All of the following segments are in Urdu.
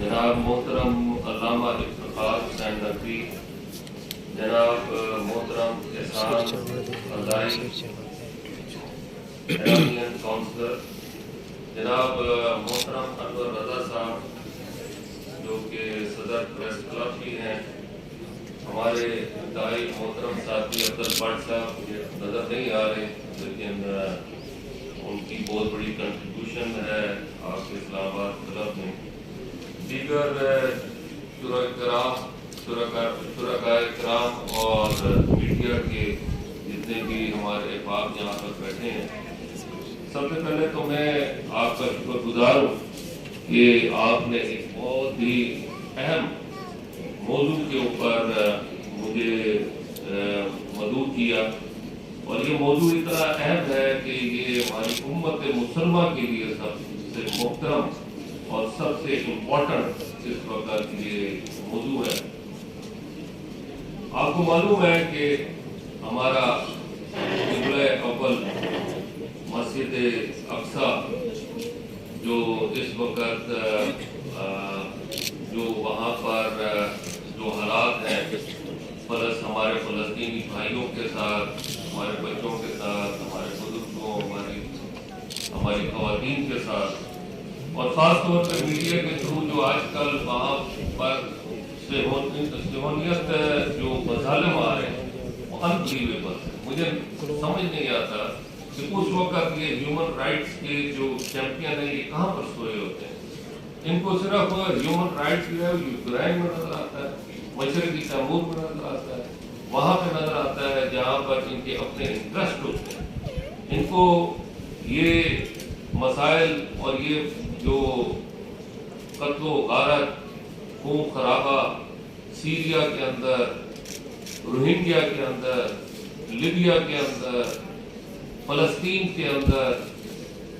جناب محترم علامہ افتخار حسین نقوی، جناب محترم احسان فضائی ایرانین کونسلر، جناب محترم انور رضا صاحب جو کہ صدر پریس کلب بھی ہیں، ہمارے انتہائی محترم ساتھی افضل بٹ صاحب مجھے نظر نہیں آ رہے لیکن ان کی بہت بڑی کنٹریبیوشن ہے آپ کے اسلام آباد کلب میں، دیگر شرکائے کرام اور میڈیا کے جتنے بھی ہمارے احباب یہاں پر بیٹھے ہیں، سب سے پہلے تو میں آپ کا شکر گزار ہوں کہ آپ نے ایک بہت ہی اہم موضوع کے اوپر مجھے مدعو کیا، اور یہ موضوع اتنا اہم ہے کہ یہ ہماری امت مسلمہ کے لیے سب سے محترم اور سب سے امپورٹنٹ اس وقت یہ موضوع ہے۔ آپ کو معلوم ہے کہ ہمارا قبلہ اول مسجد اقصی جو اس وقت جو وہاں پر جو حالات ہیں ہمارے فلسطینی بھائیوں کے ساتھ، ہمارے بچوں کے ساتھ، ہمارے بزرگوں، ہماری خواتین کے ساتھ، اور خاص طور پر میڈیا کے تھرو جو آج کل وہاں پر صہیونیت جو مظالم آ رہے ہیں وہ انبلیویبل ہے۔ مجھے سمجھ نہیں آتا کہ اس وقت یہ ہیومن رائٹس کے جو چیمپئن ہیں یہ کہاں پر سوئے ہوتے ہیں۔ ان کو صرف ہیومن رائٹس جو ہے یوکرائن میں نظر آتا ہے، مشرقی تیمور میں نظر آتا ہے، وہاں پہ نظر آتا ہے جہاں پر ان کے اپنے انٹرسٹ ہوتے ہیں۔ ان کو یہ مسائل اور یہ جو قتل و غارت، خون خرابہ سیریا کے اندر، روہنگیا کے اندر، لیبیا کے اندر، فلسطین کے اندر،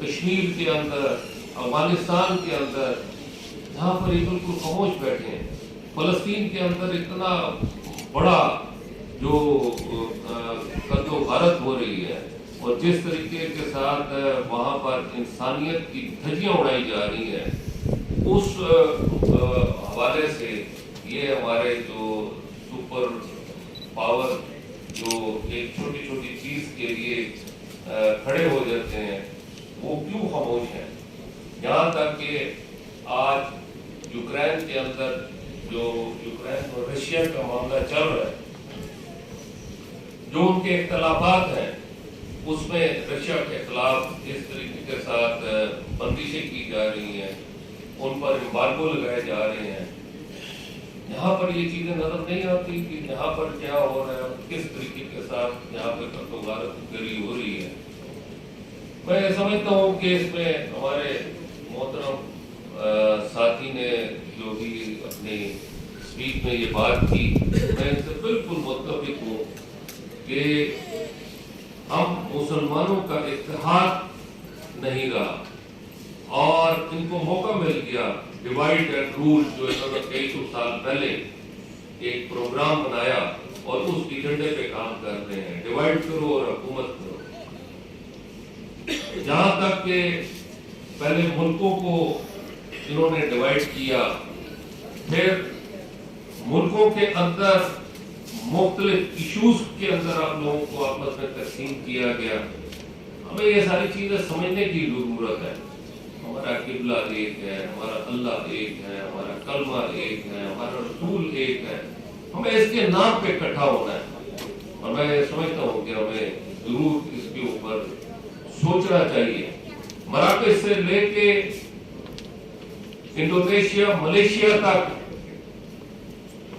کشمیر کے اندر، افغانستان کے اندر، جہاں پر یہ بالکل خاموش بیٹھے ہیں۔ فلسطین کے اندر اتنا بڑا جو قتل و غارت ہو رہی ہے اور جس طریقے کے ساتھ وہاں پر انسانیت کی دھجیاں اڑائی جا رہی ہیں، اس حوالے سے یہ ہمارے جو سپر پاور جو ایک چھوٹی چھوٹی چیز کے لیے کھڑے ہو جاتے ہیں وہ کیوں خاموش ہیں؟ یہاں تک کہ آج یوکرائن کے اندر جو یوکرائن اور رشیا کا معاملہ چل رہا ہے، جو ان کے اختلافات ہیں اس میں رشیا کے خلاف اس طریقے کے ساتھ بندشیں کی جا رہی ہیں، ان پر امبارگو لگائے جا رہے ہیں، یہاں پر یہ چیزیں نظر نہیں آتی کہ یہاں پر کیا ہو رہا ہے اور کس طریقے کے ساتھ یہاں پہ قتل و غارت گری ہو رہی ہے۔ میں سمجھتا ہوں کہ اس میں ہمارے محترم ساتھی نے جو بھی اپنی اسپیچ میں یہ بات کی، میں اس سے بالکل متفق ہوں کہ ہم مسلمانوں کا اتحاد نہیں رہا، اور ان کو موقع مل گیا ڈیوائڈ اینڈ رول، جو انہوں نے کئی سو سال پہلے ایک پروگرام بنایا اور اس ایجنڈے پہ کام کر رہے ہیں، ڈیوائڈ کرو اور حکومت کرو۔ جہاں تک کہ پہلے ملکوں کو انہوں نے ڈیوائڈ کیا، پھر ملکوں کے اندر مختلف ایشوز کے اندر آپ لوگوں کو آپس میں تقسیم کیا گیا۔ ہمیں یہ ساری چیزیں سمجھنے کی ضرورت ہے۔ ہمارا قبلہ ایک ہے، ہمارا اللہ ایک ہے، ہمارا کلمہ ایک ہے، ہمارا رسول ایک ہے، ہمیں اس کے نام پہ اکٹھا ہونا ہے، اور میں سمجھتا ہوں کہ ہمیں ضرور اس کے اوپر سوچنا چاہیے۔ مراکش سے لے کے انڈونیشیا، ملیشیا تک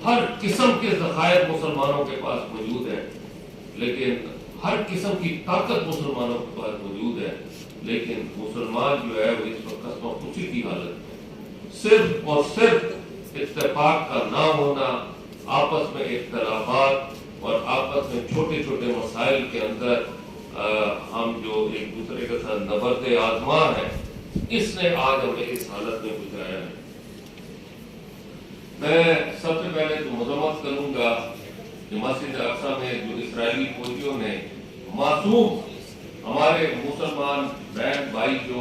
ہر قسم کے ذخائر مسلمانوں کے پاس موجود ہیں، لیکن ہر قسم کی طاقت مسلمانوں کے پاس موجود ہے، لیکن مسلمان جو ہے وہ اس وقت خوشی کی حالت میں صرف اور صرف اتفاق کا نہ ہونا، آپس میں اختلافات اور آپس میں چھوٹے چھوٹے مسائل کے اندر ہم جو ایک دوسرے کے ساتھ نبرد آزما ہے، اس نے آج ہمیں اس حالت میں گزرایا ہے۔ میں سب سے پہلے تو مذمت کروں گا کہ مسجد اقصی میں جو اسرائیلی فوجیوں نے معصوم ہمارے مسلمان بہن بھائی جو